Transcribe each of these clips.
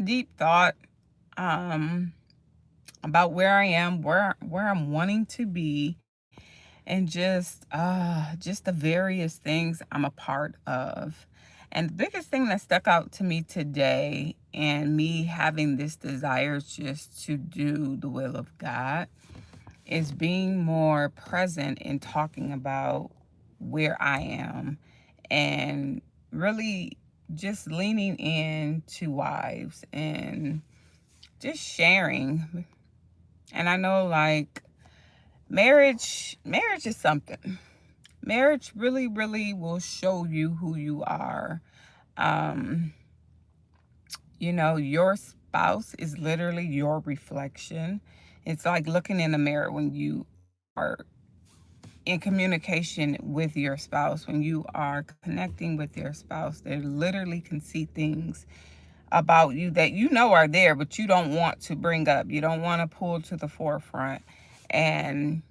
deep thought um about where I am, where I'm wanting to be, and just the various things I'm a part of. And the biggest thing that stuck out to me today, and me having this desire just to do the will of God, is being more present in talking about where I am, and really just leaning in to wives and just sharing. And I know, like, marriage is something. Marriage really will show you who you are. um your spouse is literally your reflection. It's like looking in the mirror when you are in communication with your spouse, when you are connecting with your spouse. They literally can see things about you that are there, but you don't want to bring up. You don't want to pull to the forefront. And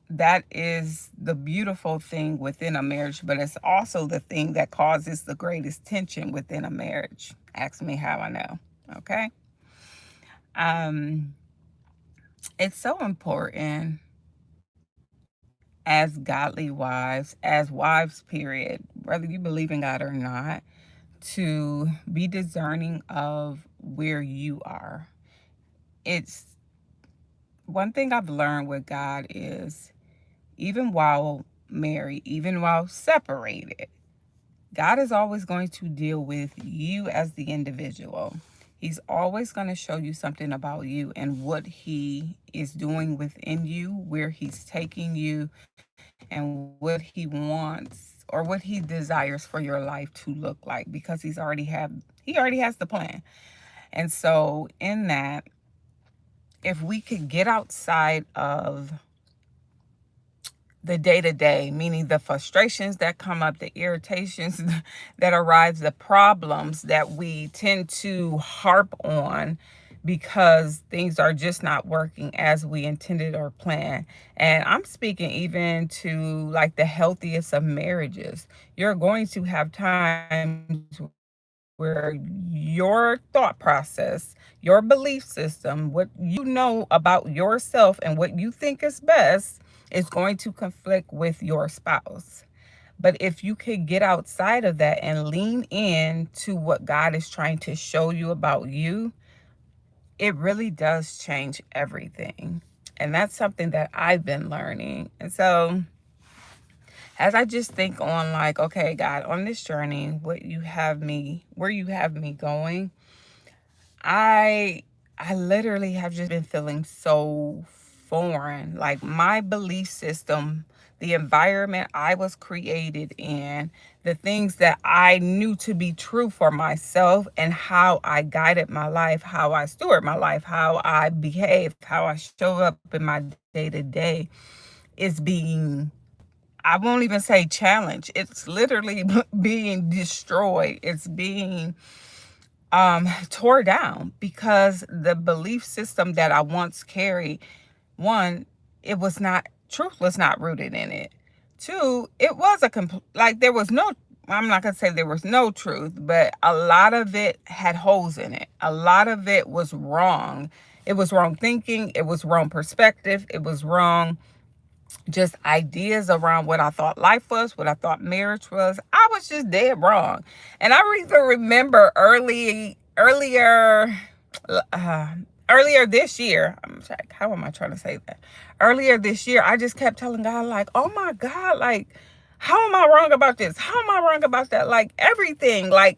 that is the beautiful thing within a marriage, but it's also the thing that causes the greatest tension within a marriage. Ask me how I know. Okay. Um, it's so important as godly wives, as wives, period, whether you believe in God or not, to be discerning of where you are. It's one thing I've learned with God is, even while married, even while separated, God is always going to deal with you as the individual. He's always going to show you something about you and what he is doing within you, where he's taking you, and what he wants or what he desires for your life to look like, because he already has the plan. And so in that, if we could get outside of the day to day, meaning the frustrations that come up, the irritations that arise, the problems that we tend to harp on because things are just not working as we intended or planned. And I'm speaking even to like the healthiest of marriages. You're going to have times where your thought process, your belief system, what you know about yourself and what you think is best is going to conflict with your spouse. But if you could get outside of that and lean in to what God is trying to show you about you, it really does change everything. And that's something that I've been learning. And so as I just think on, like, okay, God, on this journey, where you have me going, I I literally have just been feeling so foreign. Like, my belief system, the environment I was created in, the things that I knew to be true for myself, and how I guided my life, how I steward my life, how I behave, how I show up in my day to day, is being, I won't even say challenged. It's literally being destroyed. It's being tore down because the belief system that I once carried, one, it was not, truth was not rooted in it. Two, it was like there was no, I'm not going to say there was no truth, but a lot of it had holes in it. A lot of it was wrong. It was wrong thinking. It was wrong perspective. It was wrong just ideas around what I thought life was, what I thought marriage was. I was just dead wrong. And I even remember uh, earlier this year, how am I trying to say that? Earlier this year, I just kept telling God, like, oh my God, like, how am I wrong about this? How am I wrong about that? Like, everything, like,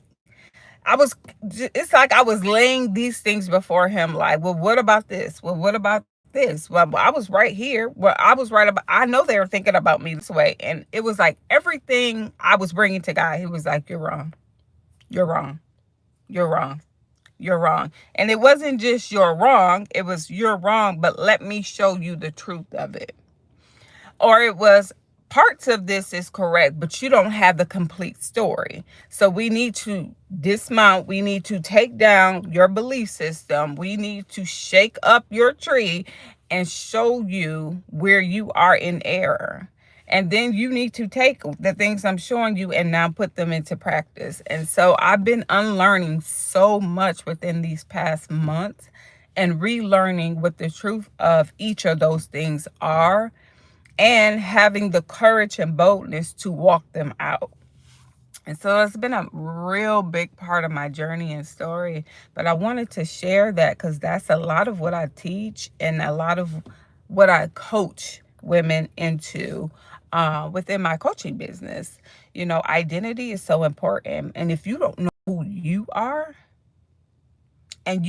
it's like I was laying these things before him, like, well, what about this? Well, what about this? Well, I was right here. Well, I was right about, I know they were thinking about me this way. And it was like everything I was bringing to God, he was like, you're wrong. You're wrong. You're wrong. You're wrong. And it wasn't just you're wrong. It was you're wrong, but let me show you the truth of it. Or it was parts of this is correct, but you don't have the complete story. So we need to dismount. We need to take down your belief system. We need to shake up your tree and show you where you are in error. And then you need to take the things I'm showing you and now put them into practice. And so I've been unlearning so much within these past months and relearning what the truth of each of those things are, and having the courage and boldness to walk them out. And so it's been a real big part of my journey and story. But I wanted to share that because that's a lot of what I teach and a lot of what I coach women into within my coaching business. You know, identity is so important. And if you don't know who you are, and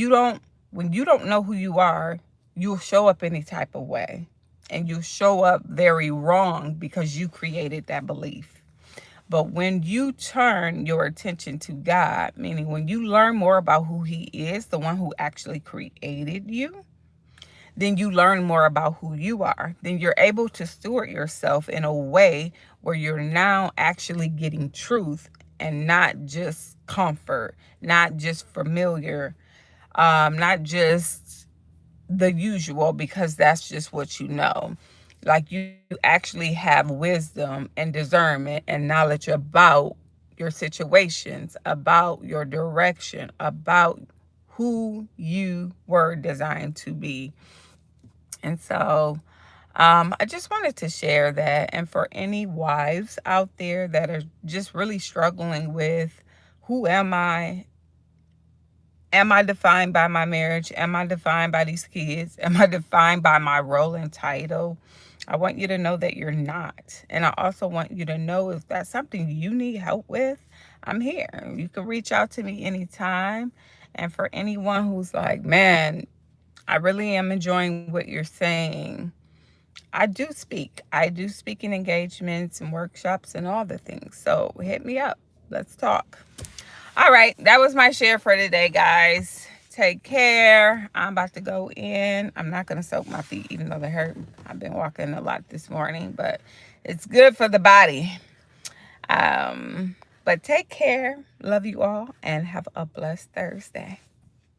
when you don't know who you are, you'll show up any type of way. And you'll show up very wrong because you created that belief. But when you turn your attention to God, meaning when you learn more about who He is, the one who actually created you, then you learn more about who you are. Then you're able to steward yourself in a way where you're now actually getting truth and not just comfort, not just familiar, not just the usual, because that's just what you know. Like, you actually have wisdom and discernment and knowledge about your situations, about your direction, about who you were designed to be. And so I just wanted to share that. And for any wives out there that are just really struggling with, who am I? Am I defined by my marriage? Am I defined by these kids? Am I defined by my role and title? I want you to know that you're not. And I also want you to know, if that's something you need help with, I'm here. You can reach out to me anytime. And for anyone who's like, man, I really am enjoying what you're saying, I do speak. I do speaking engagements and workshops and all the things. So hit me up. Let's talk. All right, that was my share for today, guys. Take care. I'm about to go in. I'm not going to soak my feet, even though they hurt. I've been walking a lot this morning, but it's good for the body. But take care. Love you all, and have a blessed Thursday.